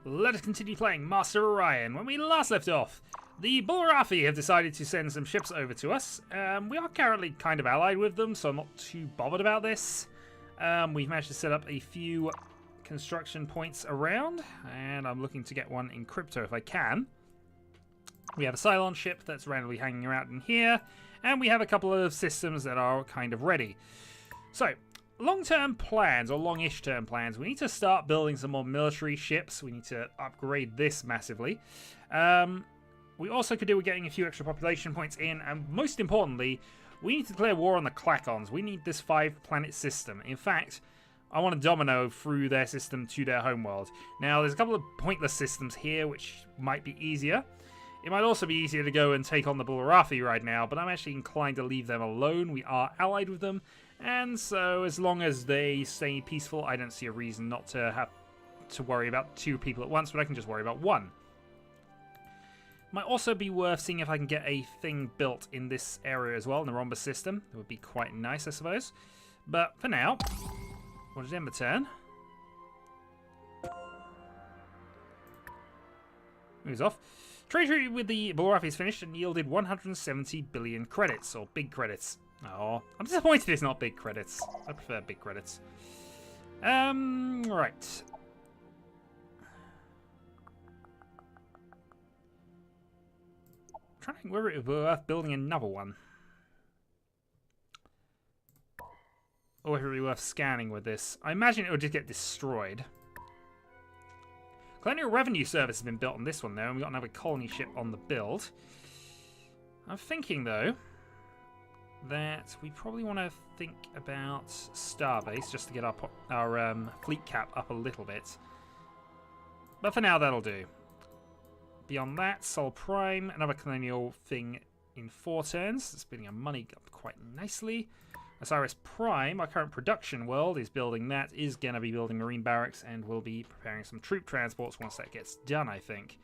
Let us continue playing Master of Orion. When we last left off, the Bulrafi have decided to send some ships over to us. We are currently kind of allied with them, so I'm not too bothered about this. We've managed to set up a few construction points around, and I'm looking to get one in crypto if I can. We have a Cylon ship that's randomly hanging around in here, and we have a couple of systems that are kind of ready. So, long-term plans, or long-ish term plans, we need to start building some more military ships. We need to upgrade this massively. We also could do with getting a few extra population points in, and most importantly, we need to declare war on the Klakons. We need this 5-planet system. In fact, I want to domino through their system to their homeworld. Now, there's a couple of pointless systems here, which might be easier. It might also be easier to go and take on the Bulrafi right now, but I'm actually inclined to leave them alone. We are allied with them, and so as long as they stay peaceful, I don't see a reason not to have to worry about 2 people at once, but I can just worry about 1. Might also be worth seeing if I can get a thing built in this area as well, in the rhombus system. It would be quite nice, I suppose. But for now, we'll just end the turn. Moves off. Trade treaty with the Bulrafi is finished and yielded 170 billion credits, or big credits. Oh, I'm disappointed it's not big credits. I prefer big credits. Right. I'm trying to think whether it would be worth building another one. Or whether it would be worth scanning with this. I imagine it would just get destroyed. Colonial Revenue Service has been built on this one, though, and we've got another colony ship on the build. I'm thinking, though, that we probably want to think about Starbase, just to get our fleet cap up a little bit. But for now, that'll do. Beyond that, Sol Prime, another colonial thing in 4 turns. It's building our money up quite nicely. Osiris Prime, our current production world, is building that, is going to be building marine barracks, and will be preparing some troop transports once that gets done, I think.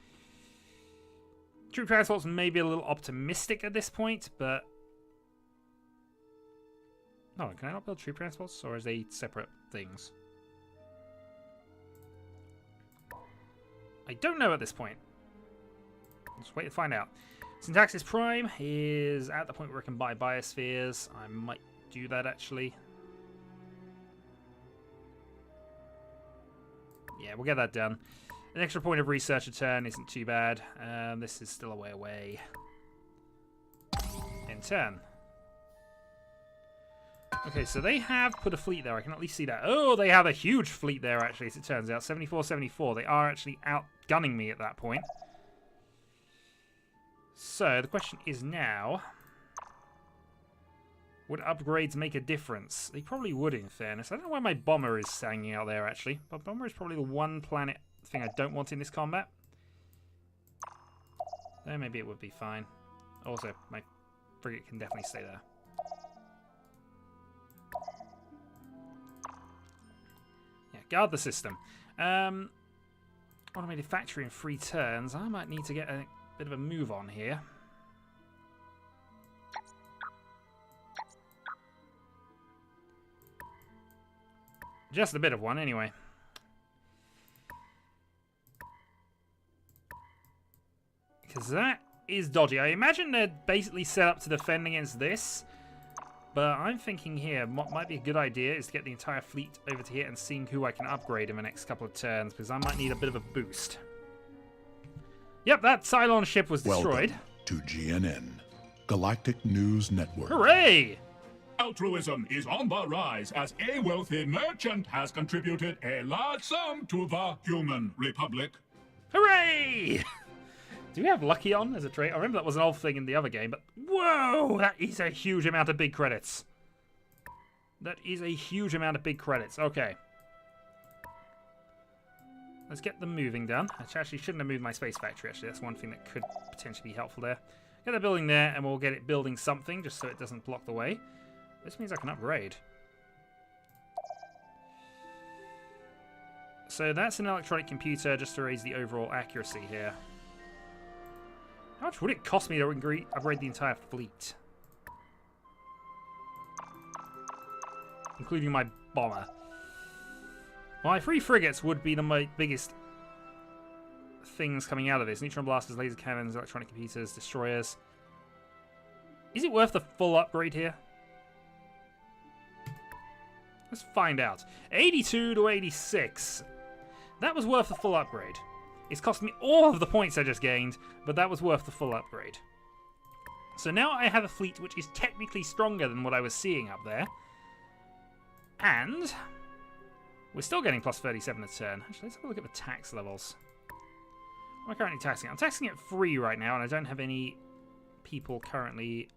Troop transports may be a little optimistic at this point, but... No, can I not build troop transports, or is they separate things? I don't know at this point. Let's wait to find out. Syntaxis Prime is at the point where it can buy biospheres. I might do that, actually. Yeah, we'll get that done. An extra point of research a turn isn't too bad. This is still a way away. In turn. Okay, so they have put a fleet there. I can at least see that. Oh, they have a huge fleet there, actually, as it turns out. 74-74. They are actually outgunning me at that point. So, the question is now... Would upgrades make a difference? They probably would, in fairness. I don't know why my bomber is hanging out there, actually. But bomber is probably the one planet thing I don't want in this combat. Though maybe it would be fine. Also, my frigate can definitely stay there. Yeah, guard the system. Automated factory in 3 turns. I might need to get a bit of a move on here. Just a bit of one, anyway. Because that is dodgy. I imagine they're basically set up to defend against this. But I'm thinking here, what might be a good idea is to get the entire fleet over to here and seeing who I can upgrade in the next couple of turns. Because I might need a bit of a boost. Yep, that Cylon ship was destroyed. Welcome to GNN, Galactic News Network. Hooray! Altruism is on the rise as a wealthy merchant has contributed a large sum to the human republic. Hooray! Do we have Lucky on as a trait? I remember that was an old thing in the other game, but whoa! That is a huge amount of big credits. That is a huge amount of big credits. Okay. Let's get them moving done. I actually shouldn't have moved my space factory, actually. That's one thing that could potentially be helpful there. Get the building there, and we'll get it building something, just so it doesn't block the way. This means I can upgrade. So that's an electronic computer, just to raise the overall accuracy here. How much would it cost me to upgrade the entire fleet? Including my bomber. My 3 frigates would be my biggest things coming out of this. Neutron blasters, laser cannons, electronic computers, destroyers. Is it worth the full upgrade here? Let's find out. 82 to 86. That was worth the full upgrade. It's cost me all of the points I just gained, but that was worth the full upgrade. So now I have a fleet which is technically stronger than what I was seeing up there. And we're still getting plus 37 a turn. Actually, let's have a look at the tax levels. What am I currently taxing? I'm taxing at 3 right now, and I don't have any people currently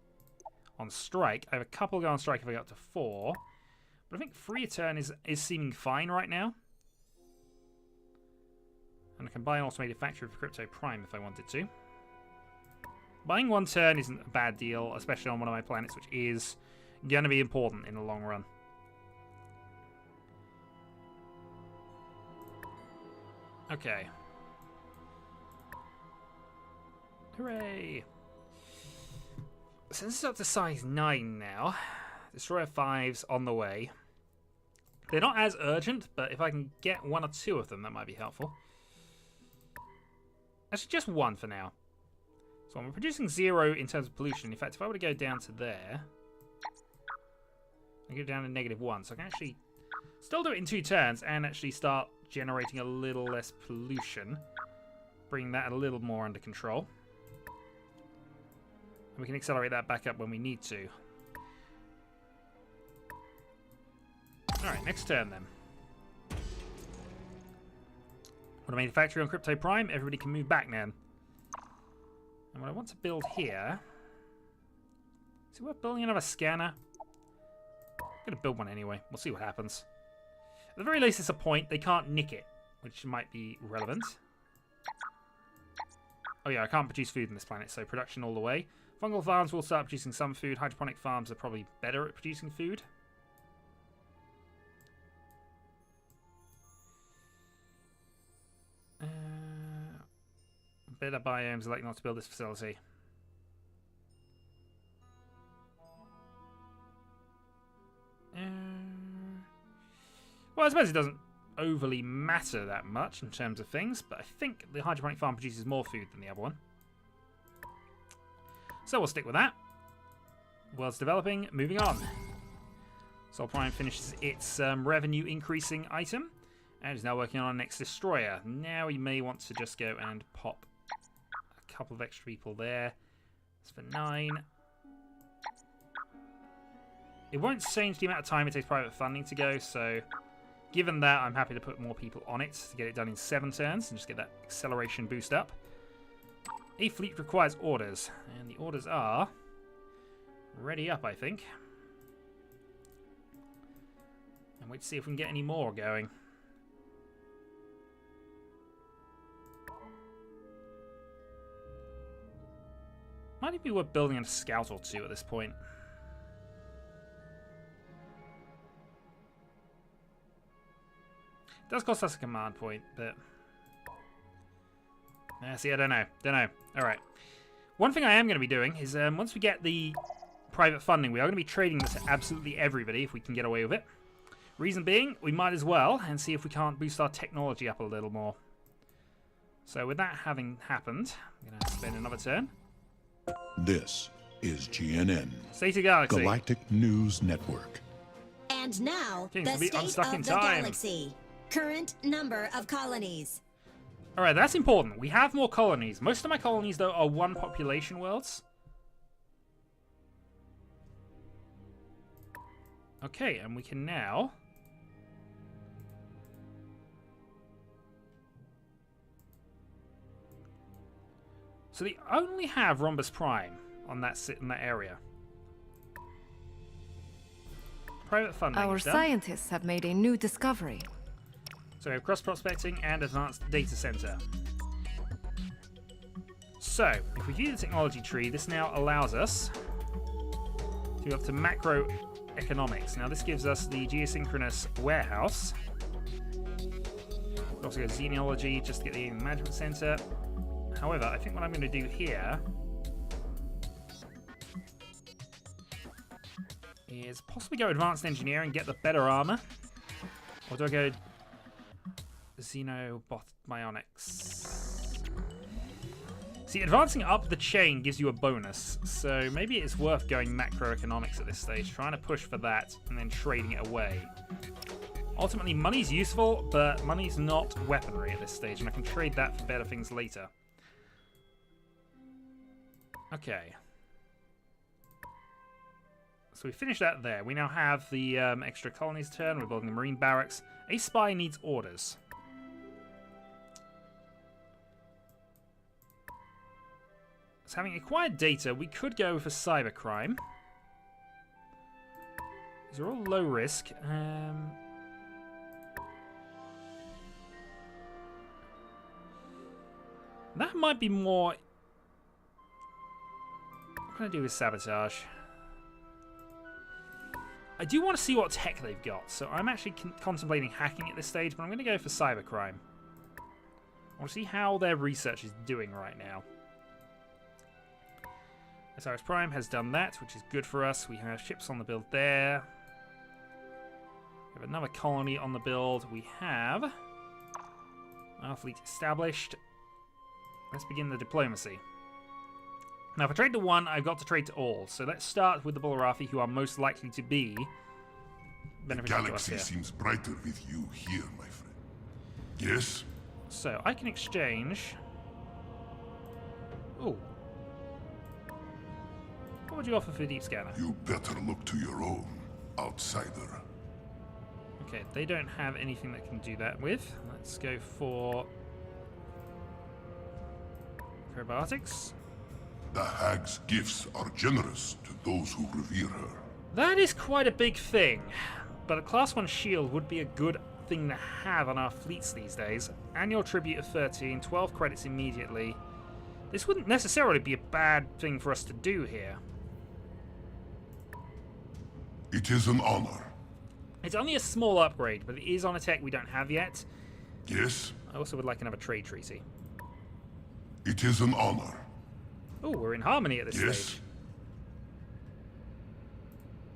on strike. I have a couple go on strike if I go up to 4. But I think 3 a turn is seeming fine right now. And I can buy an automated factory for Crypto Prime if I wanted to. Buying 1 turn isn't a bad deal, especially on one of my planets, which is going to be important in the long run. Okay. Hooray! Since it's up to size 9 now, Destroyer 5's on the way. They're not as urgent, but if I can get 1 or 2 of them, that might be helpful. Actually, just 1 for now. So I'm producing 0 in terms of pollution. In fact, if I were to go down to there, I go down to -1. So I can actually still do it in 2 turns and actually start generating a little less pollution. Bring that a little more under control. And we can accelerate that back up when we need to. Alright, next turn then. Automated factory on Crypto Prime. Everybody can move back now. And what I want to build here... Is it worth building another scanner? I'm going to build one anyway. We'll see what happens. At the very least, it's a point. They can't nick it, which might be relevant. Oh yeah, I can't produce food on this planet, so production all the way. Fungal farms will start producing some food. Hydroponic farms are probably better at producing food. Better biomes like not to build this facility. Well, I suppose it doesn't overly matter that much in terms of things, but I think the hydroponic farm produces more food than the other one. So we'll stick with that. World's developing, moving on. Sol Prime finishes its revenue increasing item and is now working on our next destroyer. Now we may want to just go and pop a couple of extra people there. That's for 9. It won't change the amount of time it takes private funding to go, so given that, I'm happy to put more people on it to get it done in 7 turns and just get that acceleration boost up. A fleet requires orders, and the orders are ready up, I think. And wait to see if we can get any more going. Might be worth building a scout or 2 at this point. It does cost us a command point, but... see, I don't know. Alright. One thing I am going to be doing is, once we get the private funding, we are going to be trading this to absolutely everybody if we can get away with it. Reason being, we might as well, and see if we can't boost our technology up a little more. So with that having happened, I'm going to spend another turn. This is GNN, State of Galaxy. Galactic News Network. And now, Seems the to be state unstuck of in the time. galaxy. Current number of colonies. Alright, that's important. We have more colonies. Most of my colonies, though, are 1 population worlds. Okay, and we can now... So they only have Rhombus Prime on that area. Private funding. Our scientists have made a new discovery. So we have cross-prospecting and advanced data center. So, if we view the technology tree, this now allows us to go up to macroeconomics. Now this gives us the geosynchronous warehouse. We also go to xenology just to get the management center. However, I think what I'm going to do here is possibly go advanced engineering, get the better armor. Or do I go xenobionics? See, advancing up the chain gives you a bonus, so maybe it's worth going macroeconomics at this stage, trying to push for that and then trading it away. Ultimately, money's useful, but money's not weaponry at this stage, and I can trade that for better things later. Okay. So we finished that there. We now have the extra colonies turn. We're building the marine barracks. A spy needs orders. So having acquired data, we could go for cybercrime. These are all low risk. That might be more... What can I do with sabotage? I do want to see what tech they've got, so I'm actually contemplating hacking at this stage, but I'm going to go for cybercrime. I want to see how their research is doing right now. Osiris Prime has done that, which is good for us. We have ships on the build there. We have another colony on the build. We have our fleet established. Let's begin the diplomacy. Now, if I trade to one, I've got to trade to all. So let's start with the Bularathi, who are most likely to be beneficial to us here. The galaxy seems brighter with you here, my friend. Yes? So I can exchange... Ooh. What would you offer for a deep scanner? You better look to your own, outsider. Okay, they don't have anything that can do that with. Let's go for... probiotics. The hag's gifts are generous to those who revere her. That is quite a big thing, but a Class 1 shield would be a good thing to have on our fleets these days. Annual tribute of 13, 12 credits immediately. This wouldn't necessarily be a bad thing for us to do here. It is an honor. It's only a small upgrade, but it is on a tech we don't have yet. Yes? I also would like another trade treaty. It is an honor. Oh, we're in harmony at this Yes? stage.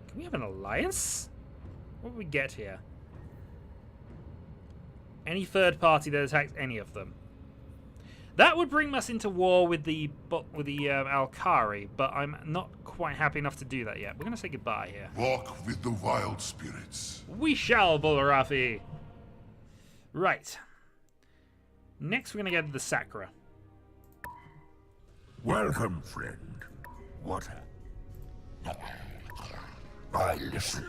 Can we have an alliance? What would we get here? Any third party that attacks any of them. That would bring us into war with the Alkari, but I'm not quite happy enough to do that yet. We're going to say goodbye here. Walk with the wild spirits. We shall, Bularathi! Right. Next, we're going to go to the Sacra. Welcome, friend. What? I listen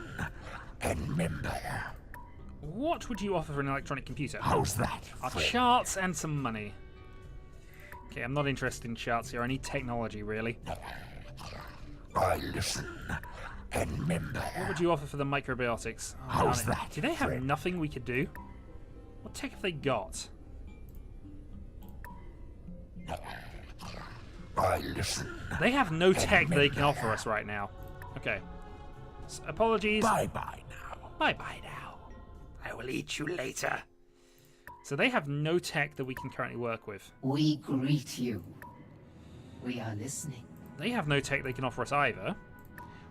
and remember. What would you offer for an electronic computer? How's that? Our friend? charts and some money. Okay, I'm not interested in charts here. I need technology, really. I listen and remember. What would you offer for the microbiotics? Oh, How's darn it. that, Do they have friend? nothing we could do? What tech have they got? I listen. They have no tech they can offer us right now. Okay. Apologies. Bye-bye now. Bye-bye now. I will eat you later. So they have no tech that we can currently work with. We greet you. We are listening. They have no tech they can offer us either.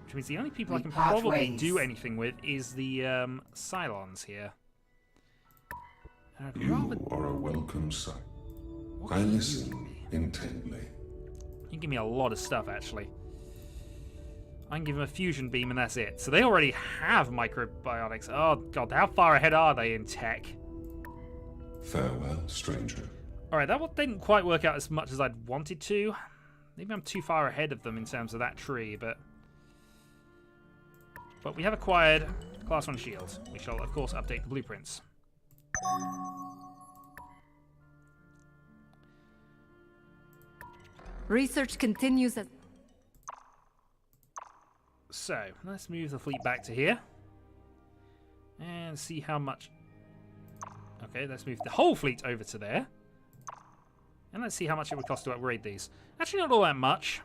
Which means the only people I We can part probably ways. do anything with is the Cylons here. And I'd You rather... are a welcome sight. What I can you listen give me? intently. You can give me a lot of stuff, actually. I can give them a fusion beam and that's it. So they already have microbiotics. Oh, God, how far ahead are they in tech? Farewell, stranger. Alright, that didn't quite work out as much as I'd wanted to. Maybe I'm too far ahead of them in terms of that tree, but we have acquired Class 1 shields. We shall, of course, update the blueprints. Research continues at... So, let's move the fleet back to here. And see how much... Okay, let's move the whole fleet over to there. And let's see how much it would cost to upgrade these. Actually, not all that much.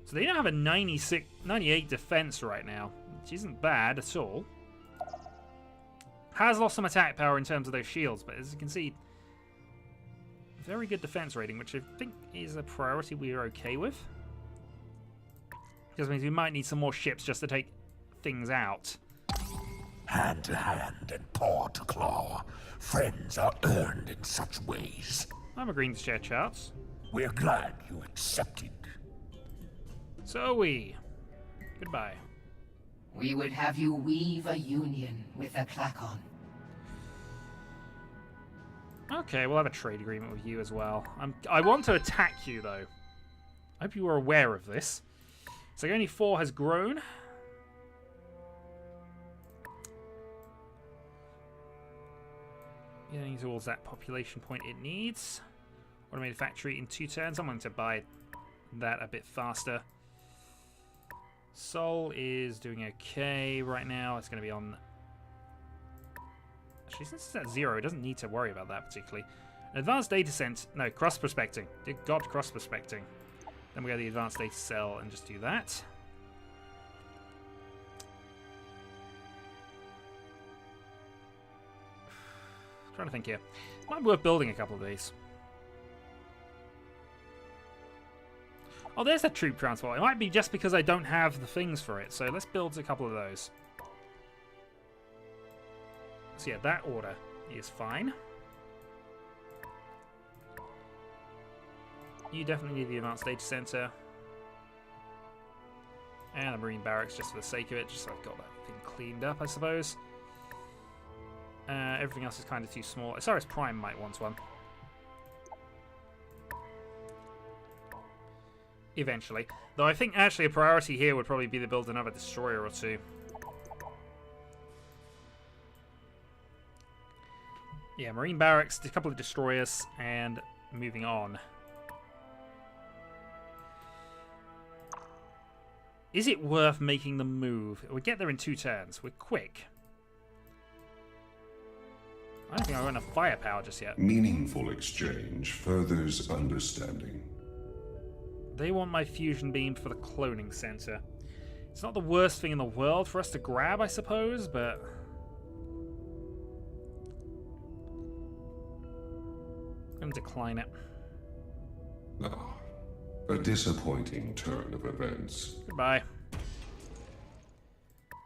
So they now have a 98 defense right now, which isn't bad at all. Has lost some attack power in terms of those shields, but as you can see, very good defense rating, which I think is a priority we are okay with. Because means we might need some more ships just to take things out. Hand to hand and paw to claw. friends are earned in such ways. I'm agreeing to share charts. We're glad you accepted. So are we. Goodbye. We would have you weave a union with the Klakon. Okay, we'll have a trade agreement with you as well. I want to attack you, though. I hope you were aware of this. So only 4 has grown. Getting towards that population point it needs. Automated factory in 2 turns. I'm going to buy that a bit faster. Sol is doing okay right now. It's going to be on... Actually, since it's at 0, it doesn't need to worry about that particularly. An advanced data center... No, cross-prospecting. Dear God, cross-prospecting. Then we go to the advanced data cell and just do that. Trying to think here. Might be worth building a couple of these. Oh, there's the troop transport. It might be just because I don't have the things for it. So let's build a couple of those. So yeah, that order is fine. You definitely need the advanced data center. And a marine barracks just for the sake of it. Just so I've got that thing cleaned up, I suppose. Everything else is kind of too small. Osiris Prime might want one. Eventually. Though I think actually a priority here would probably be to build another destroyer or 2. Yeah, marine barracks, a couple of destroyers, and moving on. Is it worth making the move? We get there in 2 turns. We're quick. I don't think I've got enough firepower just yet. Meaningful exchange furthers understanding. They want my fusion beam for the cloning center. It's not the worst thing in the world for us to grab, I suppose, but... I'm going to decline it. Ah, a disappointing turn of events. Goodbye.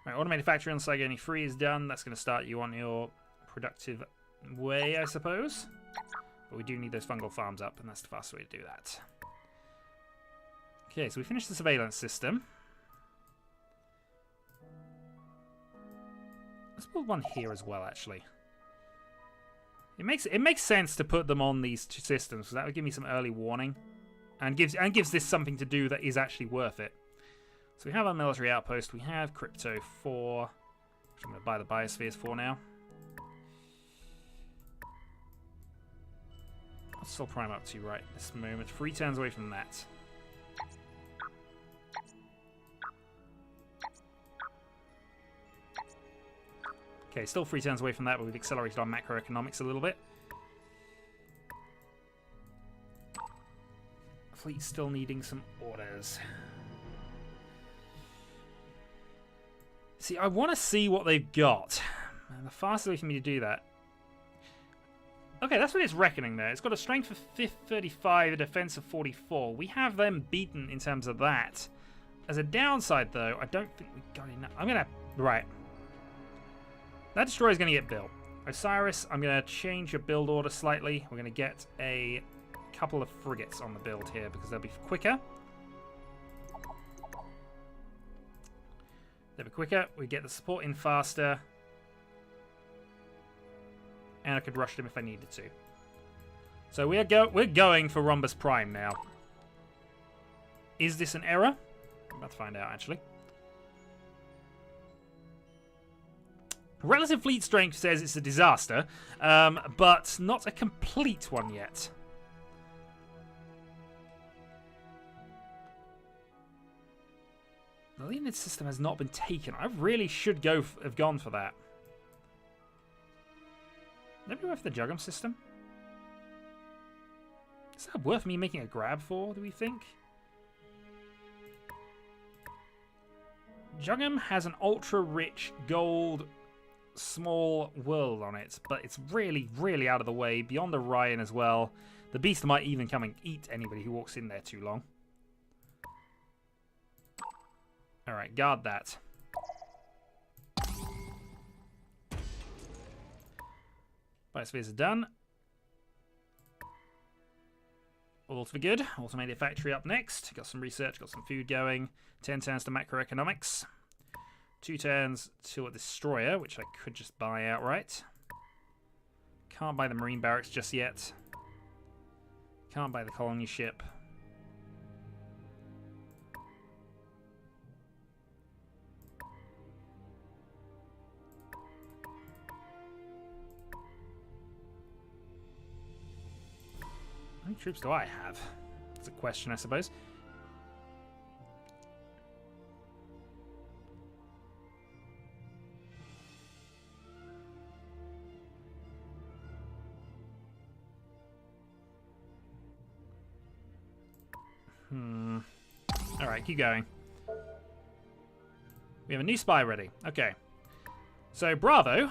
Right, automated factory on Saigon 3 is done. That's going to start you on your productive way, I suppose. But we do need those fungal farms up, and that's the fastest way to do that. Okay, so we finished the surveillance system. Let's build one here as well, actually. It makes sense to put them on these 2 systems, because that would give me some early warning. And gives this something to do that is actually worth it. So we have our military outpost. We have Crypto 4, which I'm going to buy the Biospheres for now. What's Sol Prime up to right this moment? 3 turns away from that. Okay, still 3 turns away from that, but we've accelerated our macroeconomics a little bit. Fleet's still needing some orders. See, I want to see what they've got. And the fastest way for me to do that... Okay, that's what it's reckoning there. It's got a strength of 35, a defense of 44. We have them beaten in terms of that. As a downside, though, I don't think we got enough. I'm going to... Right. That destroyer is going to get built. Osiris, I'm going to change your build order slightly. We're going to get a couple of frigates on the build here because they'll be quicker. They'll be quicker. We get the support in faster. And I could rush them if I needed to. So we're going for Rhombus Prime now. Is this an error? I'm about to find out, actually. Relative fleet strength says it's a disaster, but not a complete one yet. The Leonid system has not been taken. I really should have gone for that. Maybe worth the Juggum system? Is that worth me making a grab for, do we think? Juggum has an ultra-rich gold small world on it, but it's really, really out of the way, beyond Orion as well. The beast might even come and eat anybody who walks in there too long. Alright, guard that. Biospheres are done. All for good. Automated factory up next. Got some research, got some food going. 10 turns to macroeconomics. 2 turns to a destroyer, which I could just buy outright. Can't buy the marine barracks just yet. Can't buy the colony ship. How many troops do I have? That's a question, I suppose. Alright, keep going. We have a new spy ready. Okay. So, Bravo.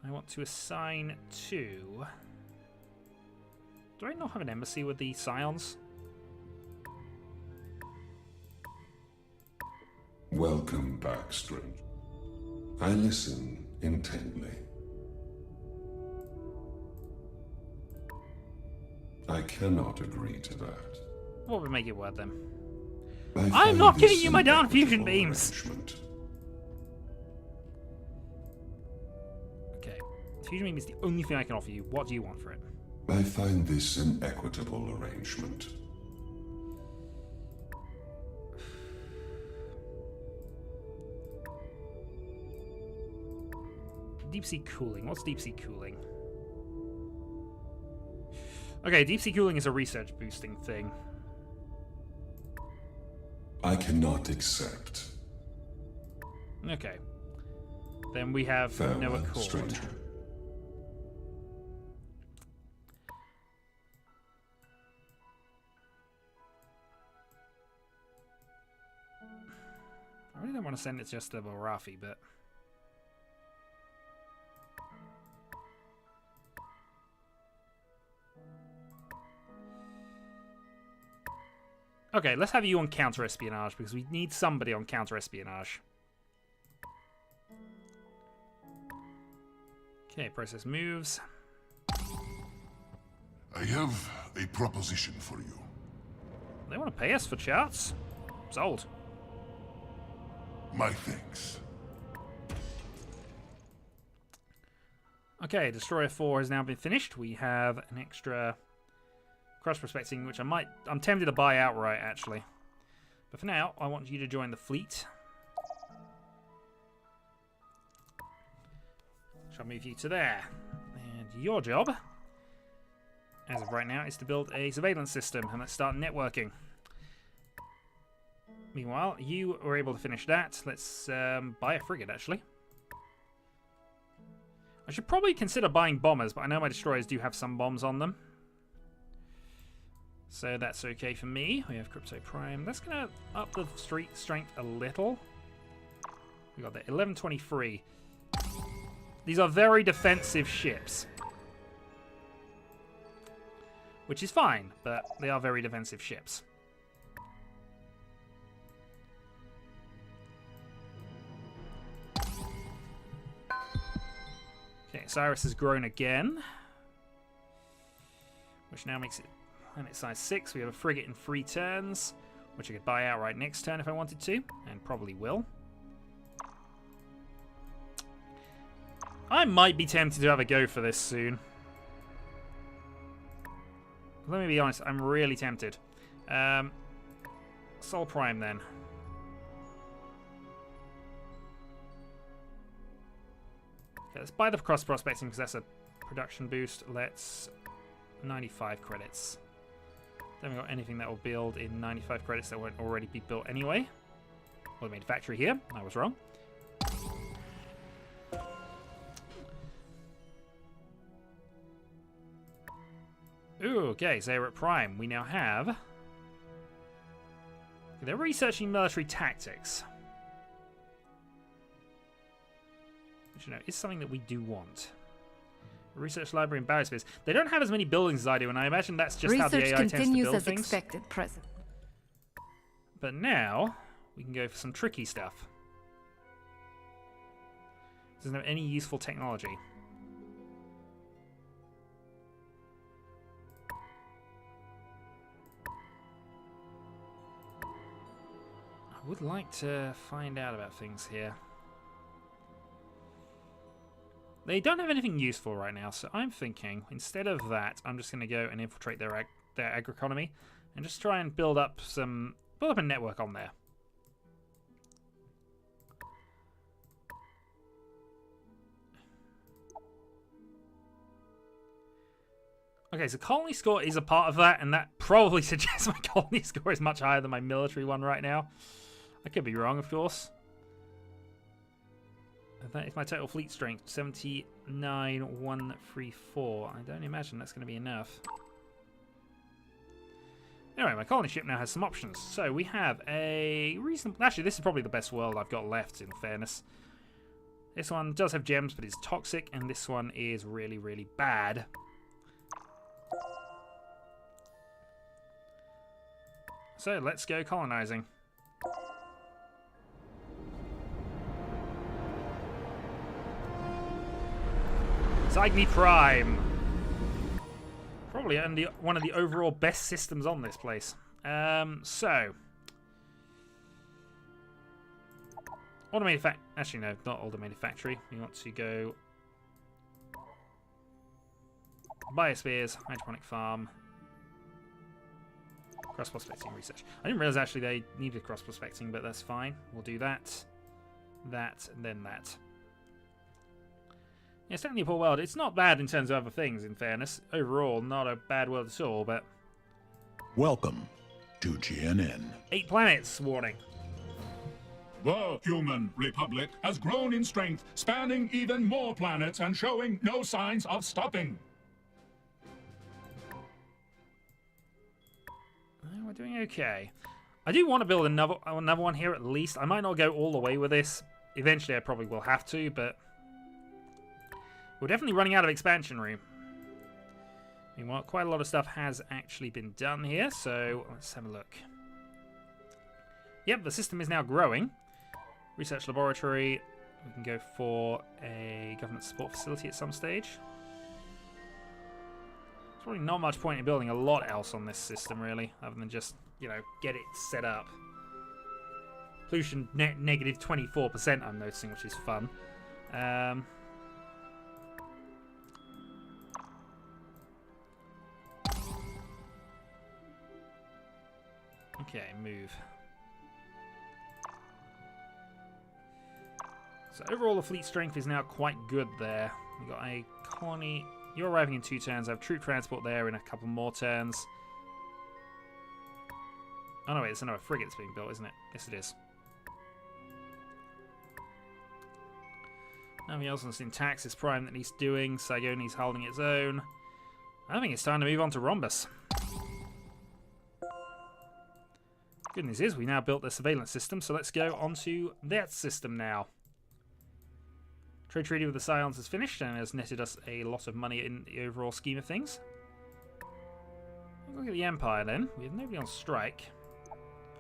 I want to assign to... Do I not have an embassy with the Scions? Welcome back, stranger. I listen intently. I cannot agree to that. What would make it worth them? I I'm not find giving this you my an darn fusion equitable beams! arrangement. Okay. Fusion beam is the only thing I can offer you. What do you want for it? I find this an equitable arrangement. Deep sea cooling. What's deep sea cooling? Okay, deep sea cooling is a research boosting thing. I cannot accept. Okay. Then we have no Farewell, accord. stranger. I really don't want to send it just to Barafi, but... Okay, let's have you on counter-espionage, because we need somebody on counter-espionage. Okay, process moves. I have a proposition for you. They want to pay us for charts. Sold. My thanks. Okay, Destroyer 4 has now been finished. We have an extra cross-prospecting, which I'm tempted to buy outright, actually. But for now, I want you to join the fleet. Shall move you to there. And your job, as of right now, is to build a surveillance system, and let's start networking. Meanwhile, you were able to finish that. Let's buy a frigate, actually. I should probably consider buying bombers, but I know my destroyers do have some bombs on them. So that's okay for me. We have Crypto Prime. That's going to up the street strength a little. We got the 1123. These are very defensive ships. Which is fine, but they are very defensive ships. Okay, Cyrus has grown again. Which now makes it planet size 6. We have a frigate in 3 turns, which I could buy outright next turn if I wanted to, and probably will. I might be tempted to have a go for this soon. Let me be honest, I'm really tempted. Sol Prime then. Okay, let's buy the cross prospecting because that's a production boost. Let's 95 credits. Then we've got anything that will build in 95 credits that won't already be built anyway. Automated factory here. I was wrong. Ooh, okay, so we're at Prime. We now have... They're researching military tactics. Which, you know, is something that we do want. Research library and barriers. They don't have as many buildings as I do, and I imagine that's just how the AI tends to build continues as things. expected, present. But now, we can go for some tricky stuff. Doesn't have any useful technology. I would like to find out about things here. They don't have anything useful right now, so I'm thinking instead of that, I'm just going to go and infiltrate their agri-economy and just try and build up a network on there. Okay, so colony score is a part of that, and that probably suggests my colony score is much higher than my military one right now. I could be wrong, of course. And that is my total fleet strength, 79,134. I don't imagine that's going to be enough. Anyway, my colony ship now has some options. So we have a reasonable... Actually, this is probably the best world I've got left, in fairness. This one does have gems, but it's toxic, and this one is really, really bad. So let's go colonizing. Zygni Prime. Probably one of the overall best systems on this place. So. Automated factory. Actually, no, not automated factory. We want to go. Biospheres, hydroponic farm. Cross-prospecting research. I didn't realize actually they needed cross-prospecting, but that's fine. We'll do that, that, and then that. Yeah, it's definitely a poor world. It's not bad in terms of other things, in fairness. Overall, not a bad world at all, but... Welcome to GNN. 8 planets, warning. The Human Republic has grown in strength, spanning even more planets and showing no signs of stopping. We're doing okay. I do want to build another one here at least. I might not go all the way with this. Eventually I probably will have to, but... We're definitely running out of expansion room. Meanwhile, quite a lot of stuff has actually been done here, so let's have a look. Yep, the system is now growing. Research laboratory. We can go for a government support facility at some stage. There's probably not much point in building a lot else on this system, really, other than just, you know, get it set up. Pollution negative 24%, I'm noticing, which is fun. Okay, move. So overall, the fleet strength is now quite good there. We've got a colony... You're arriving in 2 turns. I have troop transport there in a couple more turns. Oh no, wait, it's another frigate that's being built, isn't it? Yes, it is. Nothing else on Syntaxis Prime that needs doing. Sagoni's holding its own. I think it's time to move on to Rhombus. Good news is we now built the surveillance system, so let's go on to that system now. Trade treaty with the Scions is finished and has netted us a lot of money in the overall scheme of things. Look at the Empire then. We have nobody on strike.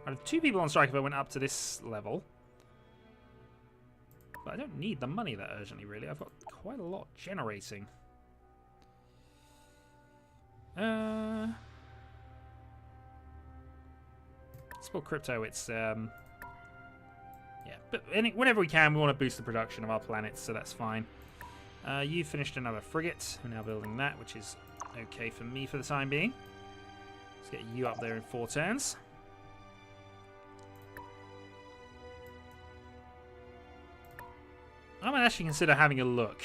I'd have 2 people on strike if I went up to this level. But I don't need the money that urgently, really. I've got quite a lot generating. Sport crypto, it's yeah, but whenever we can, we want to boost the production of our planets, so that's fine. You finished another frigate. We're now building that, which is okay for me for the time being. Let's get you up there in 4 turns. I might actually consider having a look.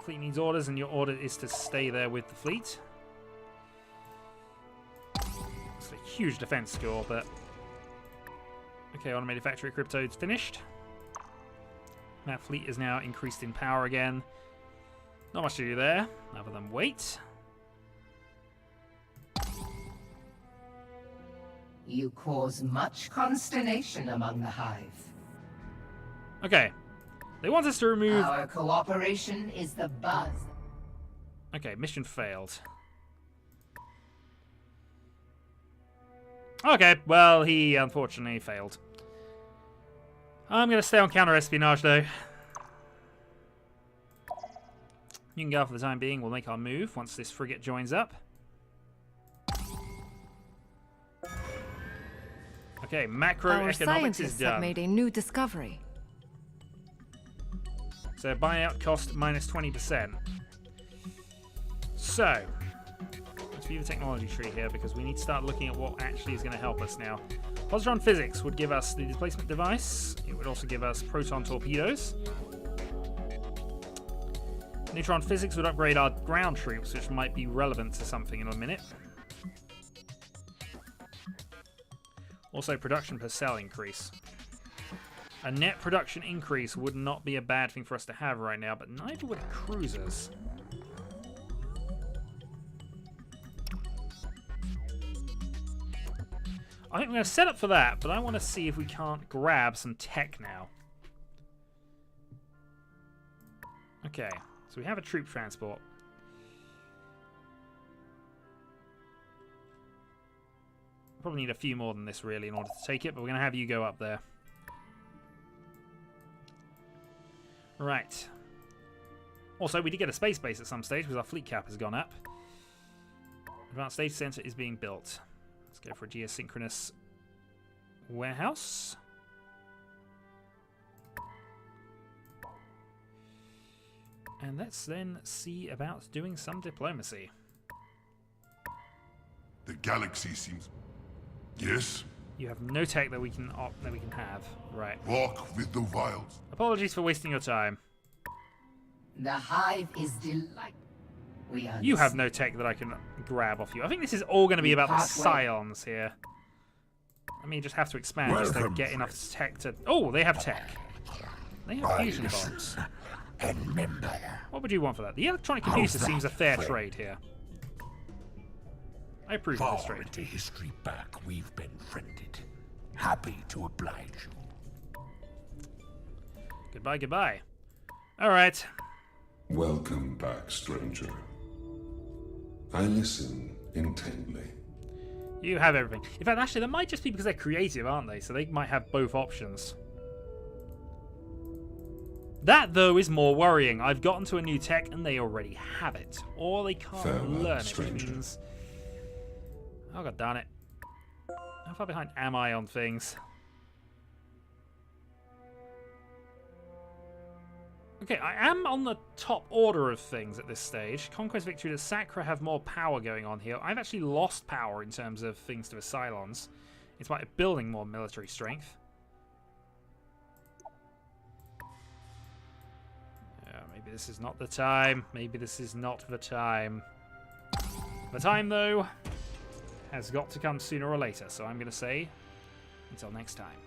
Fleet needs orders, and your order is to stay there with the fleet. It's a huge defense score, but... Okay, automated factory crypto's finished. That fleet is now increased in power again. Not much to do there, other than wait. You cause much consternation among the Hive. Okay. They want us to remove... Our cooperation is the buzz. Okay, mission failed. Okay, well, he unfortunately failed. I'm going to stay on counter-espionage, though. You can go for the time being. We'll make our move once this frigate joins up. Okay, Our macroeconomics is scientists have done. made a new discovery. So buyout cost minus 20%. So, let's view the technology tree here because we need to start looking at what actually is going to help us now. Positron physics would give us the displacement device. It would also give us proton torpedoes. Neutron physics would upgrade our ground troops, which might be relevant to something in a minute. Also, production per cell increase. A net production increase would not be a bad thing for us to have right now, but neither would cruisers. I think we're going to set up for that, but I want to see if we can't grab some tech now. Okay, so we have a troop transport. Probably need a few more than this, really, in order to take it, but we're going to have you go up there. Right. Also, we did get a space base at some stage because our fleet cap has gone up. Advanced data center is being built. Let's go for a geosynchronous warehouse. And let's then see about doing some diplomacy. The galaxy seems... Yes? You have no tech that we can have. Right. Walk with the wilds. Apologies for wasting your time. The hive is delight. We are You have no tech that I can grab off you. I think this is all going to be about the Pathway. scions here. I mean, just have to expand just to Welcome, get enough tech to... Oh, they have tech. They have I fusion listen bombs. and remember. What would you want for that? The electronic computer that, seems a fair friend? trade here. I approve of this Far trade. into history back, we've been friended. Happy to oblige you. Goodbye, goodbye. All right. Welcome back, stranger. I listen intently. You have everything. In fact, actually, that might just be because they're creative, aren't they? So they might have both options. That, though, is more worrying. I've gotten to a new tech and they already have it. Or they can't Farewell, learn it, stranger. which means... Oh, god darn it. How far behind am I on things? Okay, I am on the top order of things at this stage. Conquest Victory to Sacra have more power going on here. I've actually lost power in terms of things to the Cylons. It's by building more military strength. Yeah, maybe this is not the time. Maybe this is not the time. The time, though, has got to come sooner or later, so I'm going to say until next time.